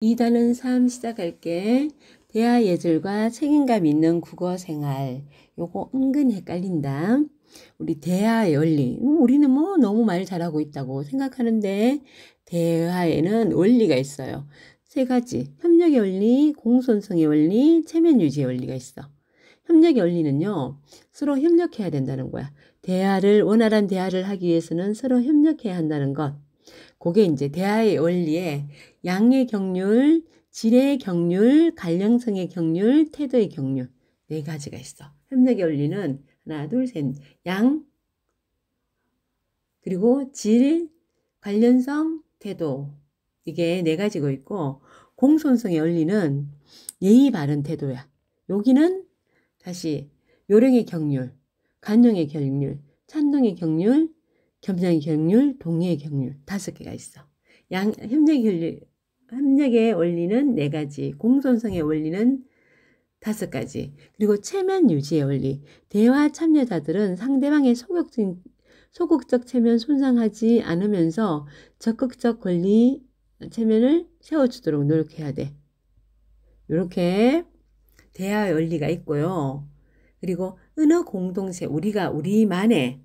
2단은 3 시작할게. 대화 예절과 책임감 있는 국어 생활. 요거 은근 헷갈린다. 우리 대화의 원리. 우리는 뭐 너무 말 잘하고 있다고 생각하는데 대화에는 원리가 있어요. 세 가지. 협력의 원리, 공손성의 원리, 체면 유지의 원리가 있어. 협력의 원리는요. 서로 협력해야 된다는 거야. 원활한 대화를 하기 위해서는 서로 협력해야 한다는 것. 그게 이제 대화의 원리에 양의 경률, 질의 경률, 관련성의 경률, 태도의 경률 네 가지가 있어. 협력의 원리는 하나, 둘, 셋, 양, 그리고 질, 관련성, 태도 이게 네 가지고 있고 공손성의 원리는 예의 바른 태도야. 여기는 다시 요령의 경률, 관용의 경률, 찬동의 경률, 겸양의 경률, 동의의 경률 5개가 있어. 협력의 원리는 4가지, 공손성의 원리는 5가지, 그리고 체면 유지의 원리. 대화 참여자들은 상대방의 소극적 체면 손상하지 않으면서 적극적 권리 체면을 세워주도록 노력해야 돼. 이렇게 대화의 원리가 있고요. 그리고 언어 공동체, 우리만의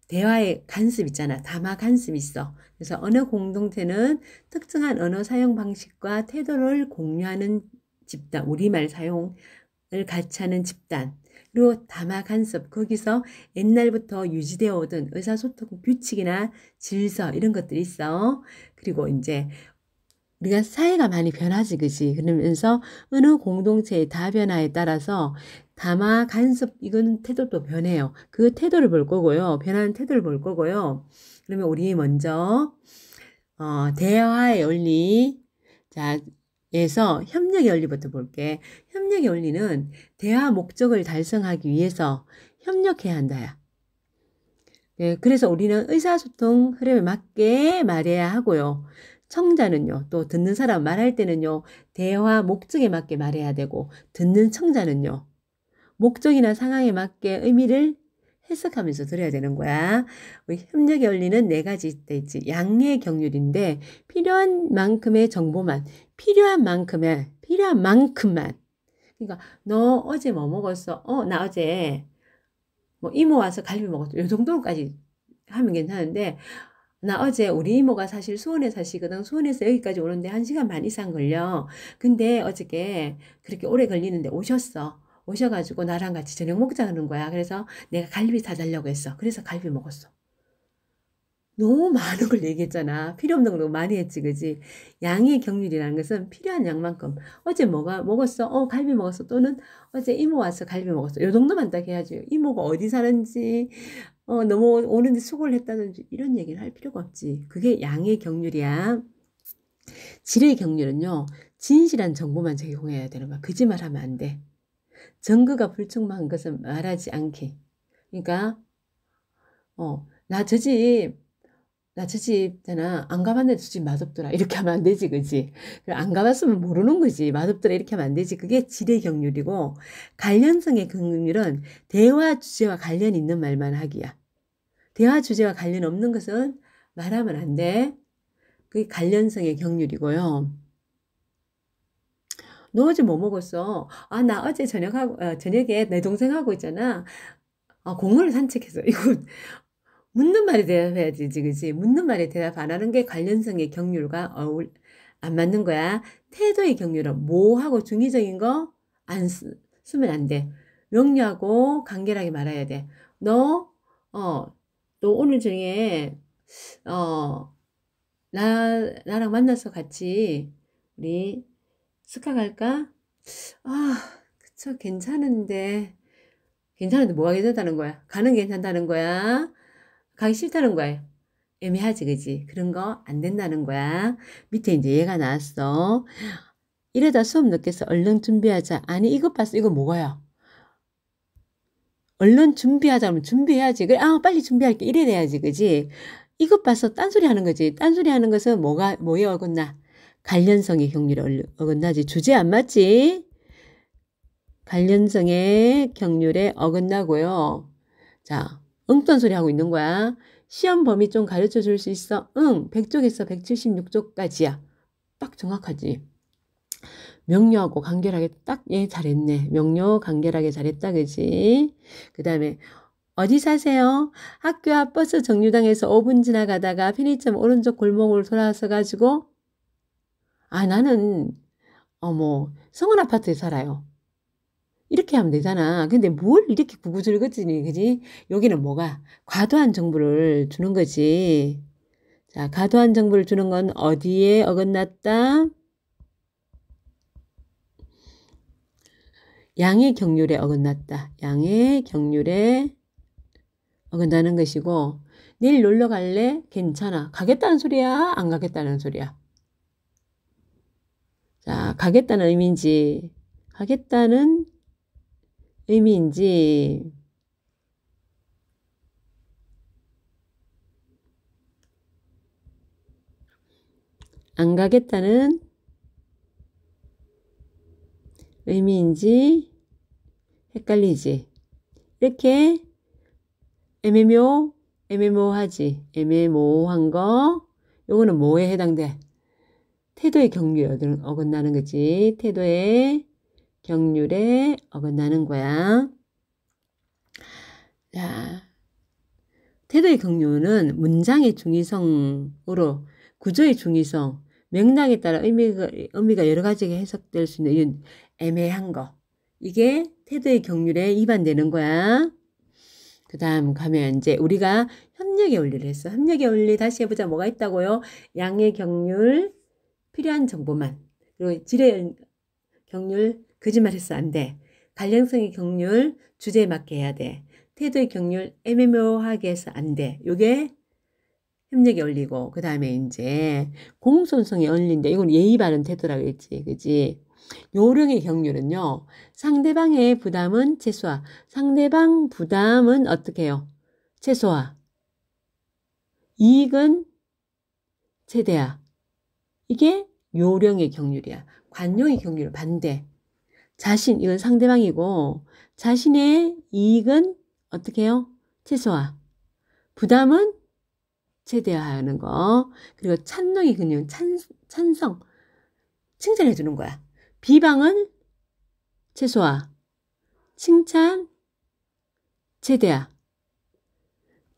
대화의 간습 있잖아. 담화 간습 있어. 그래서 언어 공동체는 특정한 언어 사용 방식과 태도를 공유하는 집단, 우리말 사용을 같이 하는 집단. 그리고 담화 간섭, 거기서 옛날부터 유지되어 오던 의사소통 규칙이나 질서 이런 것들이 있어. 그리고 이제 우리가 사회가 많이 변하지, 그지? 그러면서 어느 공동체의 다변화에 따라서 담화, 간섭, 이건 태도도 변해요. 그 태도를 볼 거고요. 변하는 태도를 볼 거고요. 그러면 우리 먼저, 대화의 원리, 자, 에서 협력의 원리부터 볼게. 협력의 원리는 대화 목적을 달성하기 위해서 협력해야 한다야. 네, 그래서 우리는 의사소통 흐름에 맞게 말해야 하고요. 청자는요, 또 듣는 사람 말할 때는요, 대화 목적에 맞게 말해야 되고, 듣는 청자는요, 목적이나 상황에 맞게 의미를 해석하면서 들어야 되는 거야. 협력의 원리는 4가지 있지. 양의 경률인데, 필요한 만큼의 정보만, 필요한 만큼만. 그러니까, 너 어제 뭐 먹었어? 나 어제, 뭐, 이모 와서 갈비 먹었어. 요 정도까지 하면 괜찮은데, 나 어제 우리 이모가 사실 수원에 사시거든. 수원에서 여기까지 오는데 1시간 반 이상 걸려. 근데 어저께 그렇게 오래 걸리는데 오셨어. 오셔가지고 나랑 같이 저녁 먹자는 거야. 그래서 내가 갈비 사달라고 했어. 그래서 갈비 먹었어. 너무 많은 걸 얘기했잖아. 필요 없는 걸 많이 했지, 그지? 양의 경률이라는 것은 필요한 양만큼. 어제 뭐가 먹었어? 갈비 먹었어. 또는 어제 이모 와서 갈비 먹었어. 요 정도만 딱 해야지. 이모가 어디 사는지, 너무 오는데 수고를 했다든지 이런 얘기를 할 필요가 없지. 그게 양의 경률이야. 질의 경률은요. 진실한 정보만 제공해야 되는 거야. 거짓말하면 안 돼. 증거가 불충분한 것은 말하지 않게. 그러니까 나 저 집 있잖아. 안 가봤는데 저 집 맛없더라. 이렇게 하면 안 되지, 그지? 안 가봤으면 모르는 거지. 맛없더라. 이렇게 하면 안 되지. 그게 질의 경률이고, 관련성의 경률은 대화 주제와 관련 있는 말만 하기야. 대화 주제와 관련 없는 것은 말하면 안 돼. 그게 관련성의 경률이고요. 너 어제 뭐 먹었어? 나 어제 저녁에 내 동생하고 있잖아. 공원을 산책했어. 이거 묻는 말에 대답해야지, 그지? 묻는 말에 대답 안 하는 게 관련성의 경률과 안 맞는 거야. 태도의 경률은 뭐하고 중의적인 거 안 쓰면 안 돼. 명료하고 간결하게 말해야 돼. 너, 너 오늘 중에, 어, 나랑 만나서 같이 우리 스카 갈까? 그쵸, 괜찮은데 뭐가 괜찮다는 거야? 가는 게 괜찮다는 거야? 가기 싫다는 거야. 애매하지, 그지? 그런 거 안 된다는 거야. 밑에 이제 얘가 나왔어. 이러다 수업 늦겠어. 얼른 준비하자. 아니, 이것 봤어. 이거 뭐야? 얼른 준비하자면 준비해야지. 그래, 빨리 준비할게. 이래 돼야지, 그지? 이것 봐서 딴소리 하는 거지. 딴소리 하는 것은 뭐에 어긋나? 관련성의 경률에 어긋나지. 주제 안 맞지? 관련성의 경률에 어긋나고요. 자, 엉뚱한 소리 하고 있는 거야. 시험 범위 좀 가르쳐 줄 수 있어? 응, 100쪽에서 176쪽까지야. 딱 정확하지. 명료하고 간결하게 딱 얘 잘했네. 명료 간결하게 잘했다 그지? 그 다음에 어디 사세요? 학교 앞 버스 정류장에서 5분 지나가다가 편의점 오른쪽 골목으로 돌아서 가지고 나는 성원 아파트에 살아요. 이렇게 하면 되잖아. 근데 뭘 이렇게 구구절거지니, 그지? 여기는 뭐가? 과도한 정보를 주는 거지. 자, 과도한 정보를 주는 건 어디에 어긋났다? 양의 경률에 어긋났다. 양의 경률에 어긋나는 것이고, 내일 놀러 갈래? 괜찮아. 가겠다는 소리야? 안 가겠다는 소리야? 자, 가겠다는 의미인지, 가겠다는 의미인지, 안 가겠다는 의미인지 헷갈리지. 이렇게 애매모호하지. 애매모호한 거. 요거는 뭐에 해당돼? 태도의 경륜에 어긋나는 거지. 태도의 경륜에 어긋나는 거야. 자, 태도의 경륜은 문장의 중의성으로 구조의 중의성, 맥락에 따라 의미가 여러 가지가 해석될 수 있는 애매한 거. 이게 태도의 경륜에 위반되는 거야. 그 다음 가면 이제 우리가 협력의 원리를 했어. 협력의 원리 다시 해보자. 뭐가 있다고요? 양의 경륜, 필요한 정보만. 그리고 질의 경륜, 거짓말해서 안 돼. 관련성의 경륜, 주제에 맞게 해야 돼. 태도의 경륜, 애매모호하게 해서 안 돼. 요게 협력의 원리고, 그 다음에 이제 공손성의 원리인데, 이건 예의 바른 태도라고 했지. 그지? 요령의 경륜은요, 상대방의 부담은 최소화. 상대방 부담은 어떻게 해요? 최소화. 이익은 최대화. 이게 요령의 경륜이야. 관용의 경륜은 반대. 이건 상대방이고, 자신의 이익은 어떻게 해요? 최소화. 부담은 최대화하는 거. 그리고 찬용의 경륜, 찬성. 칭찬해 주는 거야. 비방은 최소화. 칭찬, 최대화.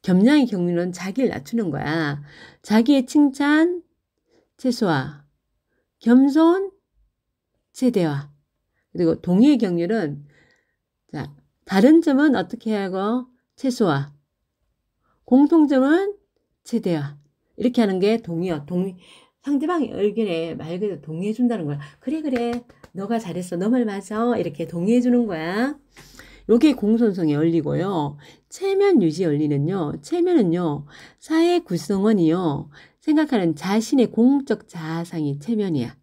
겸양의 경륜은 자기를 낮추는 거야. 자기의 칭찬, 최소화. 겸손, 최대화. 그리고 동의의 경륜은 자, 다른 점은 어떻게 하고 최소화. 공통점은 최대화. 이렇게 하는 게 동의어. 상대방의 의견에 말 그대로 동의해 준다는 거야. 그래. 너가 잘했어. 너 말 맞아. 이렇게 동의해 주는 거야. 요게 공손성의 원리고요. 체면 유지 원리는요. 체면은요. 사회 구성원이요. 생각하는 자신의 공적 자아상이 체면이야.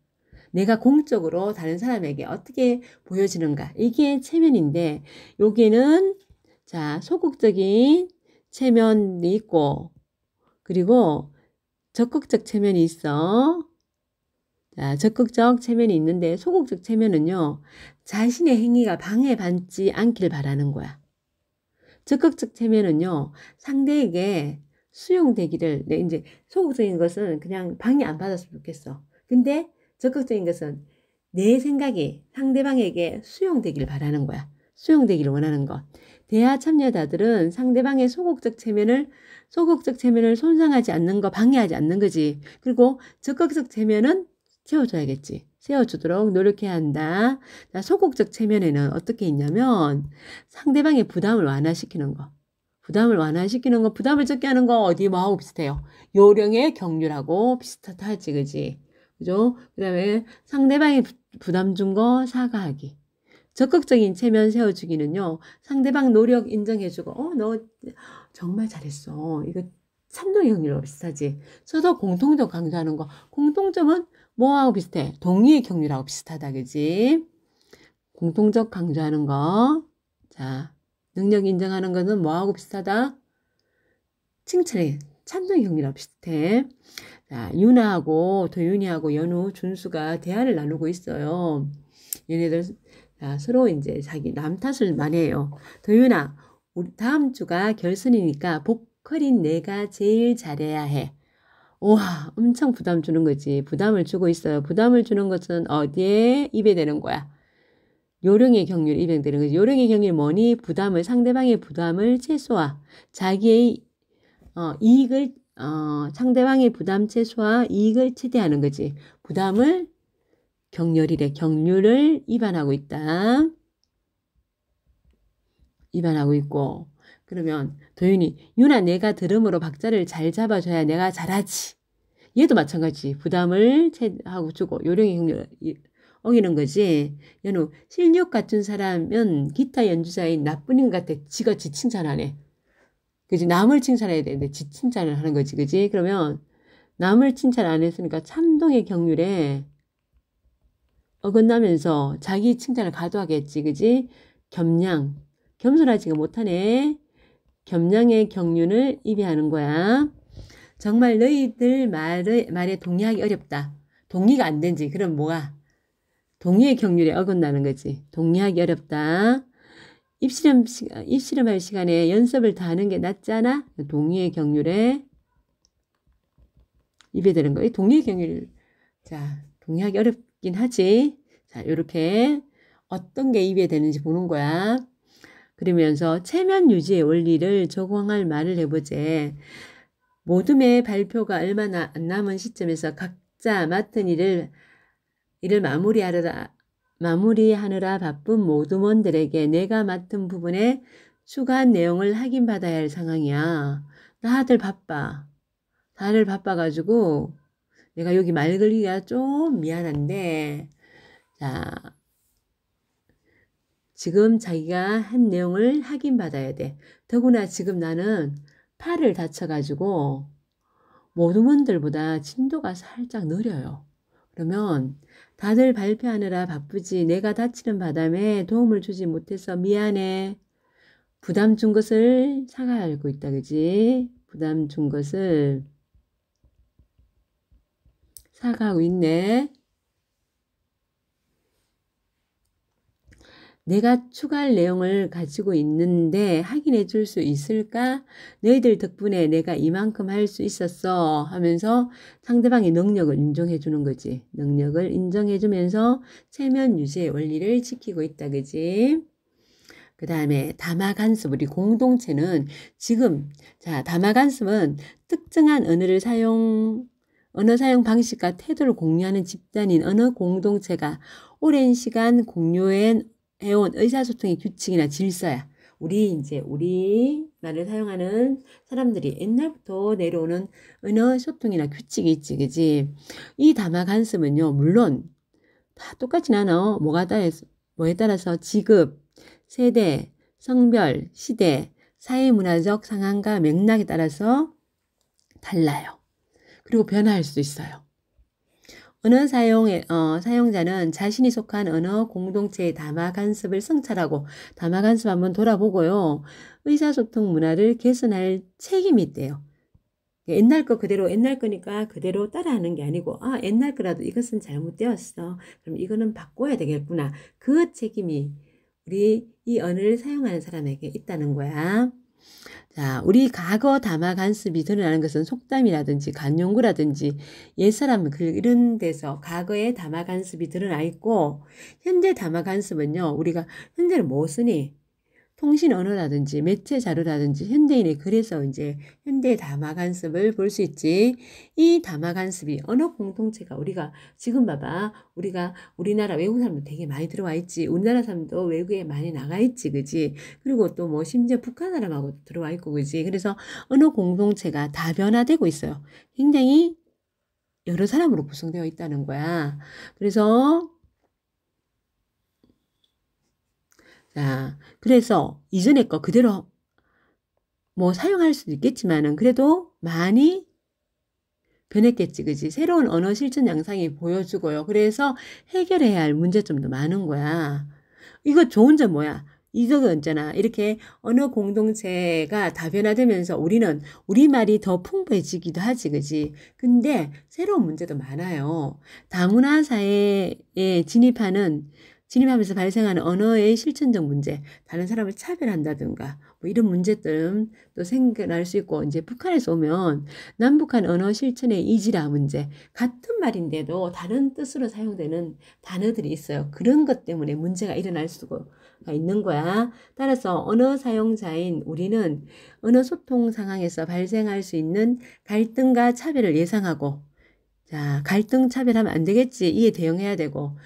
내가 공적으로 다른 사람에게 어떻게 보여지는가. 이게 체면인데 여기는 자 소극적인 체면이 있고 그리고 적극적 체면이 있어. 자, 적극적 체면이 있는데 소극적 체면은요. 자신의 행위가 방해받지 않길 바라는 거야. 적극적 체면은요. 상대에게 수용되기를 이제 소극적인 것은 그냥 방해 안 받았으면 좋겠어. 근데 적극적인 것은 내 생각이 상대방에게 수용되기를 바라는 거야. 수용되기를 원하는 것. 대화 참여자들은 상대방의 소극적 체면을 손상하지 않는 거, 방해하지 않는 거지. 그리고 적극적 체면은 세워줘야겠지. 세워주도록 노력해야 한다. 자, 소극적 체면에는 어떻게 있냐면 상대방의 부담을 완화시키는 거. 부담을 적게 하는 거 어디 뭐하고 비슷해요? 요령의 경륜하고 비슷하지, 그지? 그죠? 그 다음에 상대방이 부담 준 거 사과하기. 적극적인 체면 세워주기는요. 상대방 노력 인정해주고 너 정말 잘했어. 이거 찬동의 경륜하고 비슷하지. 서로 공통점 강조하는 거. 공통점은 뭐하고 비슷해? 동의의 경륜하고 비슷하다. 그지? 공통적 강조하는 거. 자, 능력 인정하는 거는 뭐하고 비슷하다? 칭찬해. 찬동의 경륜하고 비슷해. 자, 유나하고 도윤이하고 연우, 준수가 대화를 나누고 있어요. 얘네들 서로 이제 자기 남 탓을 많이 해요. 도윤아, 우리 다음 주가 결선이니까 보컬인 내가 제일 잘해야 해. 와, 엄청 부담 주는 거지. 부담을 주고 있어요. 부담을 주는 것은 어디에 입에 대는 거야? 요령의 경륜이 입에 되는 거지. 요령의 경륜이 뭐니? 부담을, 상대방의 부담을 최소화. 자기의 이익을, 상대방의 부담 최소화, 이익을 최대하는 거지. 부담을 경렬이래. 경륜을 입안하고 있다. 입안하고 있고. 그러면 도윤이, 유나 내가 들음으로 박자를 잘 잡아줘야 내가 잘하지. 얘도 마찬가지. 부담을 하고 주고 요령의 경륜을 어기는 거지. 연우, 실력 갖춘 사람은 기타 연주자인 나뿐인 것 같아. 지가 지 칭찬하네. 그지? 남을 칭찬해야 되는데 지 칭찬을 하는 거지. 그지? 그러면 남을 칭찬 안 했으니까 참동의 경륜에 어긋나면서 자기 칭찬을 과도하겠지. 그지? 겸양. 겸손하지가 못하네. 겸양의 경륜을 입이하는 거야. 정말 너희들 말에 동의하기 어렵다. 동의가 안 된지. 그럼 뭐가? 동의의 경륜에 어긋나는 거지. 동의하기 어렵다. 입실험할 시간에 연습을 다 하는 게 낫지 않아? 동의의 경륜에 입에 되는 거. 동의의 경륜. 자, 동의하기 어렵긴 하지. 자, 요렇게 어떤 게 입에 되는지 보는 거야. 그러면서 체면 유지의 원리를 적용할 말을 해보재. 모둠의 발표가 얼마나 안 남은 시점에서 각자 맡은 일을 마무리하느라 바쁜 모둠원들에게 내가 맡은 부분에 추가한 내용을 확인받아야 할 상황이야. 다들 바빠. 다들 바빠가지고 내가 여기 말 걸기가 좀 미안한데, 자, 지금 자기가 한 내용을 확인받아야 돼. 더구나 지금 나는 팔을 다쳐가지고 모둠원들보다 진도가 살짝 느려요. 그러면 다들 발표하느라 바쁘지 내가 다치는 바람에 도움을 주지 못해서 미안해. 부담 준 것을 사과하고 있다. 그지? 부담 준 것을 사과하고 있네. 내가 추가할 내용을 가지고 있는데 확인해 줄 수 있을까? 너희들 덕분에 내가 이만큼 할 수 있었어 하면서 상대방의 능력을 인정해 주는 거지. 능력을 인정해 주면서 체면 유지의 원리를 지키고 있다. 그지? 그 다음에 다마간습. 우리 공동체는 지금, 자, 다마간습은 특정한 언어 사용 방식과 태도를 공유하는 집단인 언어 공동체가 오랜 시간 공유해온 의사소통의 규칙이나 질서야. 우리나라를 사용하는 사람들이 옛날부터 내려오는 언어 소통이나 규칙이 있지, 그지? 이 다마간습은요, 물론 다 똑같진 않아. 뭐에 따라서 지급, 세대, 성별, 시대, 사회문화적 상황과 맥락에 따라서 달라요. 그리고 변화할 수도 있어요. 언어 사용자는 자신이 속한 언어 공동체의 다마간습을 성찰하고 다마간습 한번 돌아보고요. 의사소통 문화를 개선할 책임이 있대요. 옛날 거 그대로 옛날 거니까 그대로 따라하는 게 아니고 옛날 거라도 이것은 잘못되었어. 그럼 이거는 바꿔야 되겠구나. 그 책임이 우리 이 언어를 사용하는 사람에게 있다는 거야. 자, 우리 과거 다마간습이 드러나는 것은 속담이라든지 간용구라든지 옛사람 글 이런 데서 과거의 다마간습이 드러나 있고 현재 다마간습은요. 우리가 현재는 뭐 쓰니? 통신 언어라든지 매체 자료라든지 현대인의 글에서 이제 현대 다마간습을 볼 수 있지. 이 다마간습이 언어 공동체가 우리가 지금 봐봐. 우리나라 외국 사람도 되게 많이 들어와 있지. 우리나라 사람도 외국에 많이 나가 있지. 그지? 그리고 또 뭐 심지어 북한 사람하고 들어와 있고 그지? 그래서 언어 공동체가 다변화되고 있어요. 굉장히 여러 사람으로 구성되어 있다는 거야. 그래서 자, 그래서 이전에 거 그대로 뭐 사용할 수도 있겠지만은 그래도 많이 변했겠지, 그지? 새로운 언어 실천 양상이 보여주고요. 그래서 해결해야 할 문제점도 많은 거야. 이거 좋은 점 뭐야? 이거 있잖아. 이렇게 언어 공동체가 다변화되면서 우리는 우리말이 더 풍부해지기도 하지, 그지? 근데 새로운 문제도 많아요. 다문화 사회에 진입하는 진입하면서 발생하는 언어의 실천적 문제, 다른 사람을 차별한다든가 뭐 이런 문제들은 또 생겨날 수 있고 이제 북한에서 오면 남북한 언어 실천의 이지라 문제, 같은 말인데도 다른 뜻으로 사용되는 단어들이 있어요. 그런 것 때문에 문제가 일어날 수가 있는 거야. 따라서 언어 사용자인 우리는 언어 소통 상황에서 발생할 수 있는 갈등과 차별을 예상하고 자, 갈등 차별하면 안 되겠지. 이에 대응해야 되고,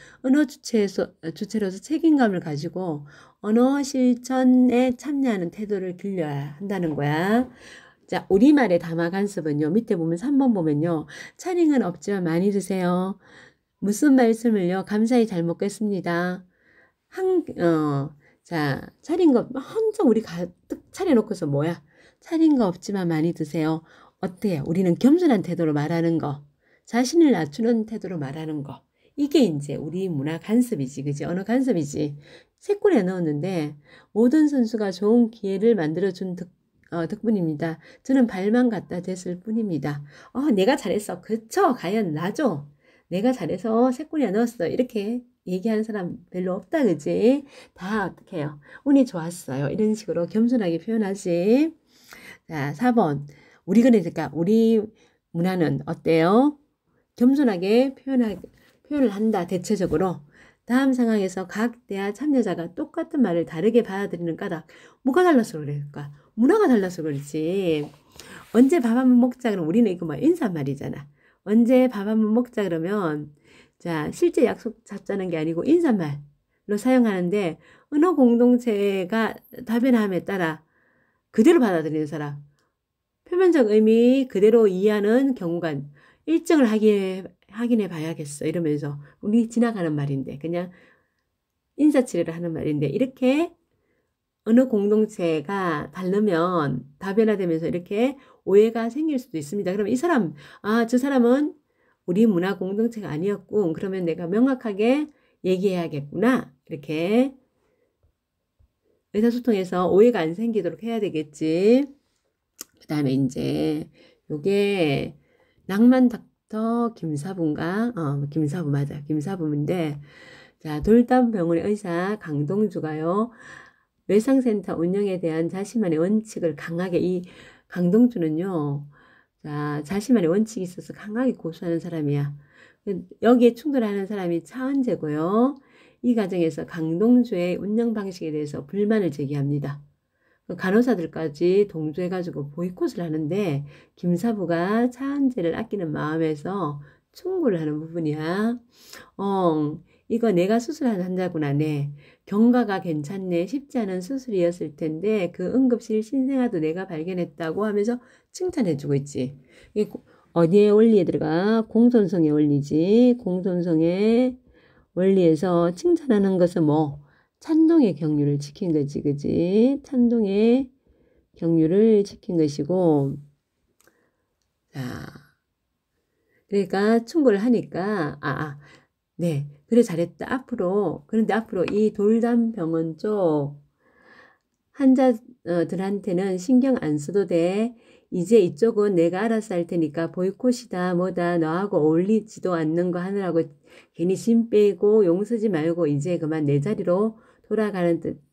주체로서 책임감을 가지고 언어 실천에 참여하는 태도를 길러야 한다는 거야. 자, 우리말의 담화 간섭은요, 밑에 보면 3번 보면요, 차림은 없지만 많이 드세요. 무슨 말씀을요, 감사히 잘 먹겠습니다. 자, 차린 거, 한참 우리 가득 차려놓고서 뭐야? 차린 거 없지만 많이 드세요. 어때요? 우리는 겸손한 태도로 말하는 거. 자신을 낮추는 태도로 말하는 거. 이게 이제 우리 문화 간섭이지, 그지? 언어 간섭이지. 세 골에 넣었는데 모든 선수가 좋은 기회를 만들어준 덕분입니다. 저는 발만 갖다 댔을 뿐입니다. 내가 잘했어. 그쵸? 과연 나죠? 내가 잘해서 세 골에 넣었어. 이렇게 얘기하는 사람 별로 없다, 그지? 다 어떻게 해요? 운이 좋았어요. 이런 식으로 겸손하게 표현하지. 자, 4번. 그러니까 우리 문화는 어때요? 겸손하게 표현을 한다, 대체적으로. 다음 상황에서 각 대화 참여자가 똑같은 말을 다르게 받아들이는 까닭. 뭐가 달라서 그럴까? 문화가 달라서 그렇지. 언제 밥 한번 먹자 그러면 우리는 이거 뭐 인사말이잖아. 언제 밥 한번 먹자 그러면 자, 실제 약속 잡자는 게 아니고 인사말로 사용하는데 언어 공동체가 다변함에 따라 그대로 받아들이는 사람. 표면적 의미 그대로 이해하는 경우가 일정을 확인해 봐야겠어. 이러면서 우리 지나가는 말인데 그냥 인사치레를 하는 말인데 이렇게 어느 공동체가 다르면 다변화되면서 이렇게 오해가 생길 수도 있습니다. 그러면 이 사람, 저 사람은 우리 문화 공동체가 아니었고 그러면 내가 명확하게 얘기해야겠구나. 이렇게 의사소통에서 오해가 안 생기도록 해야 되겠지. 그 다음에 이제 요게 낭만 닥터 김사부인가? 김사부 맞아. 김사부인데 자, 돌담병원의 의사 강동주가요. 외상센터 운영에 대한 자신만의 원칙을 강하게 이 강동주는요. 자, 자신만의 원칙이 있어서 강하게 고수하는 사람이야. 여기에 충돌하는 사람이 차은재고요. 이 과정에서 강동주의 운영 방식에 대해서 불만을 제기합니다. 간호사들까지 동조해가지고 보이콧을 하는데 김사부가 차은재를 아끼는 마음에서 충고를 하는 부분이야. 이거 내가 수술한 환자구나. 네. 경과가 괜찮네. 쉽지 않은 수술이었을 텐데 그 응급실 신생아도 내가 발견했다고 하면서 칭찬해주고 있지. 이게 어디에 원리에 들어가? 공손성의 원리지. 공손성의 원리에서 칭찬하는 것은 뭐? 찬동의 경륜을 지킨 거지, 그지? 찬동의 경륜을 지킨 것이고, 자, 그러니까 충고를 하니까, 네, 그래 잘했다. 그런데 앞으로 이 돌담병원 쪽 환자들한테는 신경 안 써도 돼. 이제 이쪽은 내가 알아서 할 테니까 보이콧이다 뭐다 너하고 어울리지도 않는 거 하느라고 괜히 심 빼고 용 쓰지 말고 이제 그만 내 자리로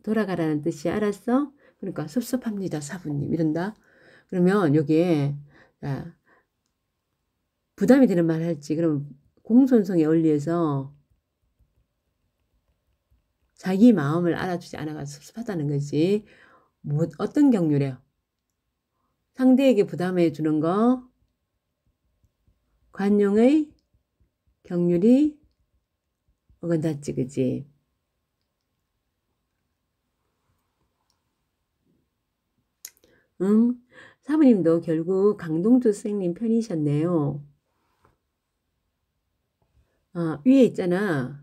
돌아가라는 뜻이 알았어? 그러니까 섭섭합니다 사부님 이런다. 그러면 여기에 부담이 되는 말 할지 그럼 공손성의 원리에서 자기 마음을 알아주지 않아가지고 섭섭하다는 거지. 어떤 경륜이에요? 상대에게 부담해 주는 거, 관용의 경륜이 어긋났지, 그지? 응? 사부님도 결국 강동주 선생님 편이셨네요. 위에 있잖아.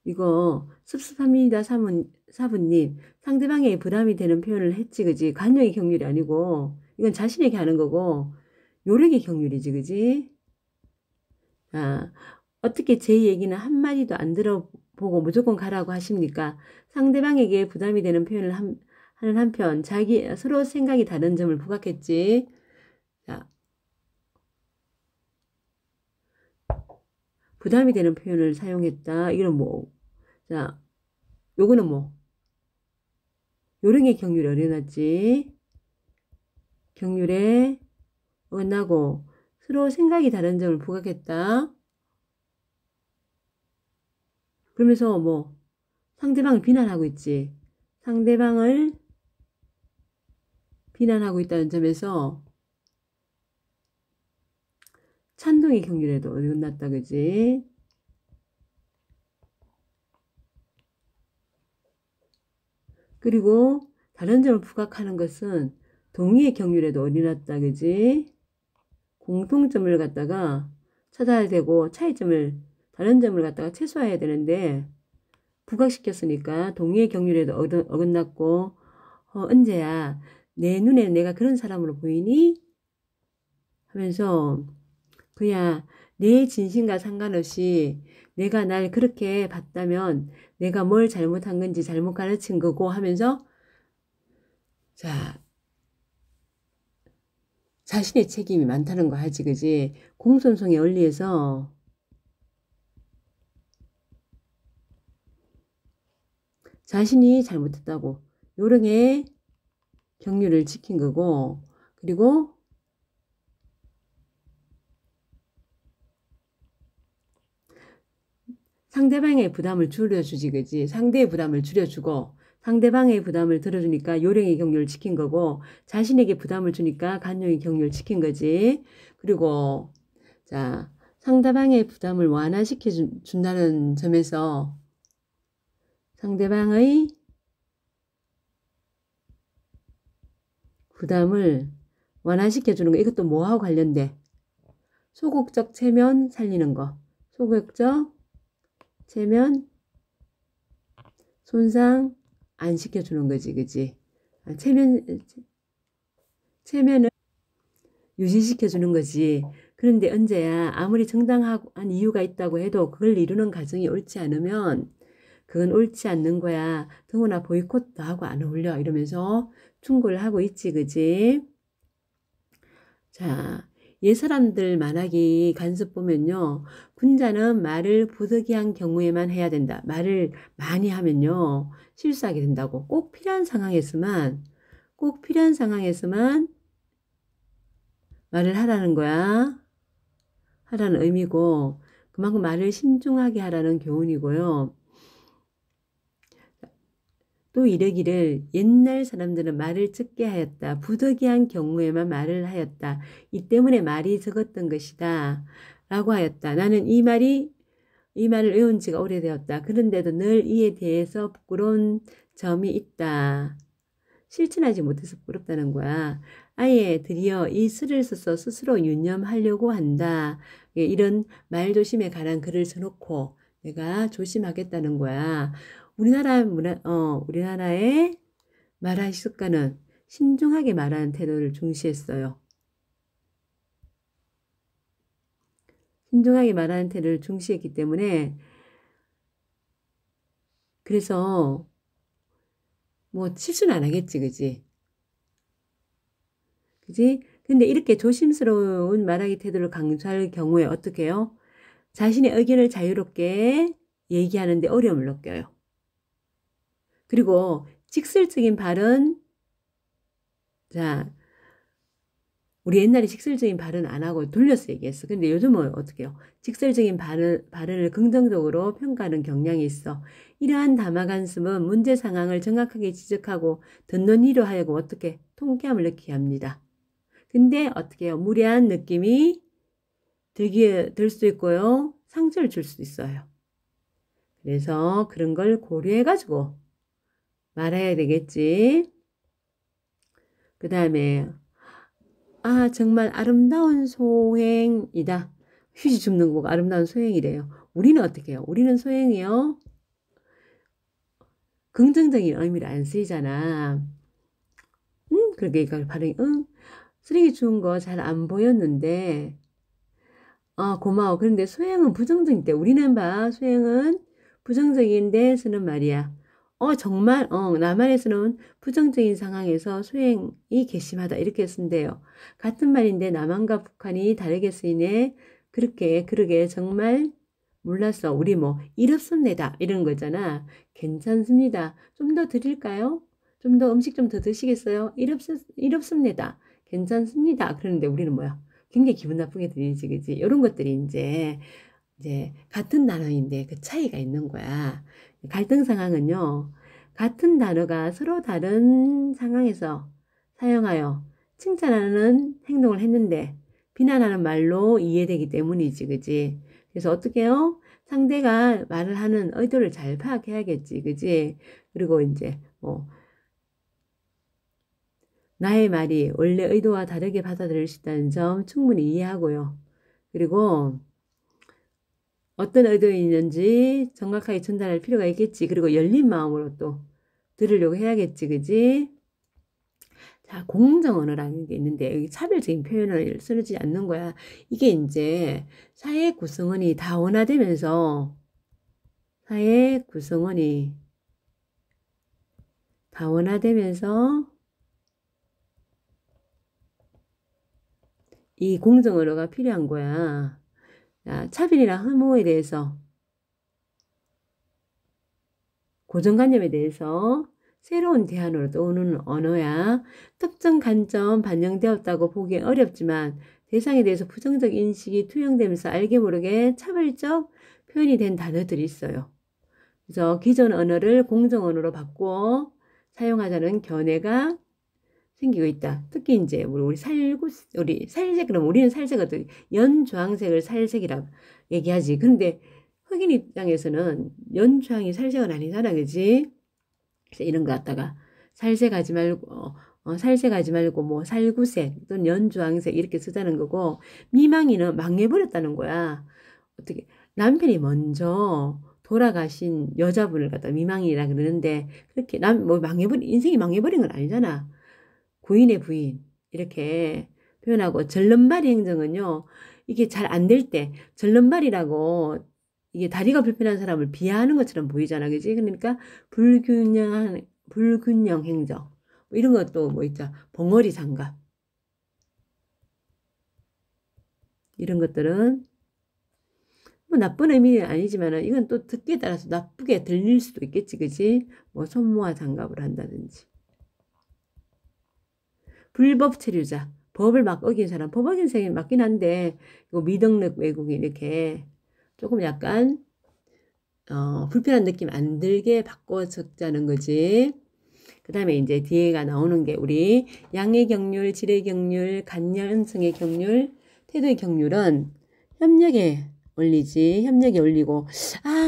이거 섭섭합니다, 사부님. 상대방에게 부담이 되는 표현을 했지, 그지? 관용의 경륜이 아니고 이건 자신에게 하는 거고 요령의 경륜이지, 그지? 어떻게 제 얘기는 한마디도 안 들어보고 무조건 가라고 하십니까? 상대방에게 부담이 되는 표현을 하는 한편 서로 생각이 다른 점을 부각했지. 자, 부담이 되는 표현을 사용했다. 이건 뭐 자, 요거는 뭐 요령의 경률에 어긋났지. 경률에 어긋나고 서로 생각이 다른 점을 부각했다. 그러면서 뭐 상대방을 비난하고 있지. 상대방을 비난하고 있다는 점에서 찬동의 경률에도 어긋났다, 그지? 그리고 다른 점을 부각하는 것은 동의의 경률에도 어긋났다, 그지? 공통점을 갖다가 찾아야 되고 차이점을 다른 점을 갖다가 최소화해야 되는데 부각시켰으니까 동의의 경률에도 어긋났고 은재야 내 눈에 내가 그런 사람으로 보이니? 하면서 그냥 내 진심과 상관없이 내가 날 그렇게 봤다면 내가 뭘 잘못한 건지 잘못 가르친 거고 하면서 자 자신의 책임이 많다는 거 하지 그지? 공손성의 원리에서 자신이 잘못했다고 요령의 경륜을 지킨 거고 그리고 상대방의 부담을 줄여주지 그지? 상대의 부담을 줄여주고 상대방의 부담을 들어주니까 요령의 경륜을 지킨 거고 자신에게 부담을 주니까 간용의 경륜을 지킨 거지. 그리고 자 상대방의 부담을 완화시켜 준다는 점에서 상대방의 부담을 완화시켜주는 거 이것도 뭐하고 관련돼? 소극적 체면 살리는 거. 소극적 체면 손상 안 시켜주는 거지 그지? 체면을 유지시켜주는 거지. 그런데 언제야 아무리 정당한 이유가 있다고 해도 그걸 이루는 과정이 옳지 않으면 그건 옳지 않는 거야. 더구나 보이콧도 하고 안 어울려 이러면서 충고를 하고 있지 그지? 자, 옛 사람들 말하기 간섭 보면요. 군자는 말을 부득이한 경우에만 해야 된다. 말을 많이 하면요. 실수하게 된다고. 꼭 필요한 상황에서만 말을 하라는 거야. 하라는 의미고 그만큼 말을 신중하게 하라는 교훈이고요. 또 이르기를 옛날 사람들은 말을 적게 하였다. 부득이한 경우에만 말을 하였다. 이 때문에 말이 적었던 것이다. 라고 하였다. 나는 이 말을 외운 지가 오래되었다. 그런데도 늘 이에 대해서 부끄러운 점이 있다. 실천하지 못해서 부끄럽다는 거야. 아예 드디어 이 글을 써서 스스로 유념하려고 한다. 이런 말조심에 관한 글을 써놓고 내가 조심하겠다는 거야. 우리나라의 말할 습관은 신중하게 말하는 태도를 중시했어요. 신중하게 말하는 태도를 중시했기 때문에 그래서 뭐 실수는 안 하겠지, 그지? 그지? 근데 이렇게 조심스러운 말하기 태도를 강조할 경우에 어떻게 해요? 자신의 의견을 자유롭게 얘기하는데 어려움을 느껴요. 그리고 직설적인 발언, 자, 우리 옛날에 직설적인 발언 안 하고 돌려서 얘기했어. 근데 요즘은 어떻게 해요? 직설적인 발언을 긍정적으로 평가하는 경향이 있어. 이러한 담화간섭은 문제 상황을 정확하게 지적하고 듣는 이로 하여금 어떻게 통쾌함을 느끼게 합니다. 근데 어떻게 해요? 무례한 느낌이 들 수 있고요. 상처를 줄 수도 있어요. 그래서 그런 걸 고려해가지고 말해야 되겠지. 그 다음에 정말 아름다운 소행이다. 휴지 줍는 거가 아름다운 소행이래요. 우리는 어떻게 해요? 우리는 소행이요. 긍정적인 의미를 안 쓰이잖아. 그러게 이걸 발음이 쓰레기 주운 거 잘 안 보였는데 고마워. 그런데 소행은 부정적인데 우리는 소행은 부정적인데 쓰는 말이야. 정말 남한에서는 부정적인 상황에서 소행이 괘씸하다 이렇게 쓴대요. 같은 말인데 남한과 북한이 다르게 쓰이네. 그러게 정말 몰랐어. 우리 뭐 일 없습니다. 이런 거잖아. 괜찮습니다. 좀 더 드릴까요? 좀 더 음식 좀 더 드시겠어요? 일 없습니다. 괜찮습니다. 그러는데 우리는 뭐야? 굉장히 기분 나쁘게 들리지, 그지? 이런 것들이 이제 같은 단어인데 그 차이가 있는 거야. 갈등 상황은요. 같은 단어가 서로 다른 상황에서 사용하여 칭찬하는 행동을 했는데 비난하는 말로 이해되기 때문이지, 그지? 그래서 어떻게 해요? 상대가 말을 하는 의도를 잘 파악해야겠지, 그지? 그리고 이제 뭐 나의 말이 원래 의도와 다르게 받아들일 수 있다는 점 충분히 이해하고요. 그리고 어떤 의도였는지 정확하게 전달할 필요가 있겠지. 그리고 열린 마음으로 또 들으려고 해야겠지, 그지? 자, 공정언어라는 게 있는데 여기 차별적인 표현을 쓰지 않는 거야. 이게 이제 사회 구성원이 사회 구성원이 다원화되면서 이 공정언어가 필요한 거야. 자, 차별이나 혐오에 대해서 고정관념에 대해서 새로운 대안으로 떠오르는 언어야. 특정 관점 반영되었다고 보기 어렵지만 대상에 대해서 부정적 인식이 투영되면서 알게 모르게 차별적 표현이 된 단어들이 있어요. 그래서 기존 언어를 공정 언어로 바꾸어 사용하자는 견해가 생기고 있다. 특히 이제 우리 살색, 그럼 우리는 살색거든. 연주황색을 살색이라고 얘기하지. 근데 흑인 입장에서는 연주황이 살색은 아니잖아, 그지? 그래서 이런 거 갖다가 살색하지 말고 뭐 살구색 또는 연주황색 이렇게 쓰자는 거고, 미망이는 망해버렸다는 거야. 어떻게 남편이 먼저 돌아가신 여자분을 갖다 미망이라 그러는데, 그렇게 인생이 망해버린 건 아니잖아. 부인의 부인 이렇게 표현하고, 절름발이 행정은요, 이게 잘 안 될 때 절름발이라고 이게 다리가 불편한 사람을 비하하는 것처럼 보이잖아, 그지? 그러니까 불균형 행정 뭐 이런 것도 뭐 있자, 벙어리 장갑 이런 것들은 뭐 나쁜 의미는 아니지만은 이건 또 듣기에 따라서 나쁘게 들릴 수도 있겠지, 그지? 뭐 손모아 장갑을 한다든지. 불법 체류자, 법을 막 어긴 사람, 법 어긴 사람이 맞긴 한데 이거 미등록 외국인 이렇게 조금 약간 불편한 느낌 안 들게 바꿔 적자는 거지. 그 다음에 이제 뒤에가 나오는 게 우리 양의 경률, 질의 경률, 간연성의 경률, 태도의 경률은 협력에 올리지. 협력에 올리고,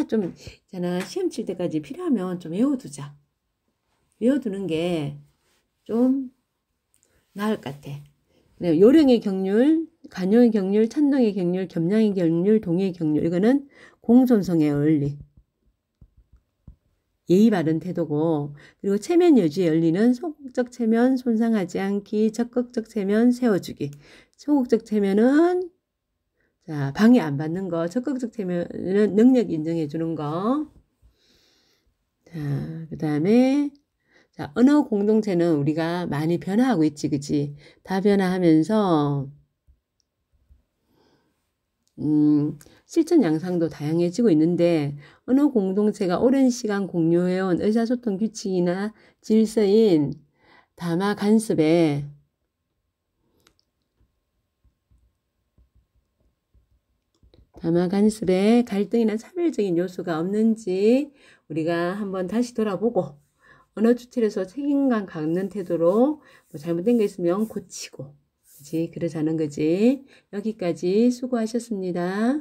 좀 있잖아, 시험 칠 때까지 필요하면 좀 외워두자. 외워두는 게 좀 나을 것 같아. 요령의 경률, 간용의 경률, 찬동의 경률, 겸양의 경률, 동의 경률, 이거는 공존성의 원리, 예의 바른 태도고, 그리고 체면 유지의 원리는 소극적 체면 손상하지 않기, 적극적 체면 세워주기. 소극적 체면은 자, 방해 안 받는 거, 적극적 체면은 능력 인정해 주는 거. 자, 그 다음에 자, 언어 공동체는 우리가 많이 변화하고 있지, 그치? 다 변화하면서 실천 양상도 다양해지고 있는데, 언어 공동체가 오랜 시간 공유해온 의사소통 규칙이나 질서인 담화 간섭에 갈등이나 차별적인 요소가 없는지 우리가 한번 다시 돌아보고, 언어 추출에서 책임감 갖는 태도로 뭐 잘못된 거 있으면 고치고, 그지? 그러자는 거지. 여기까지 수고하셨습니다.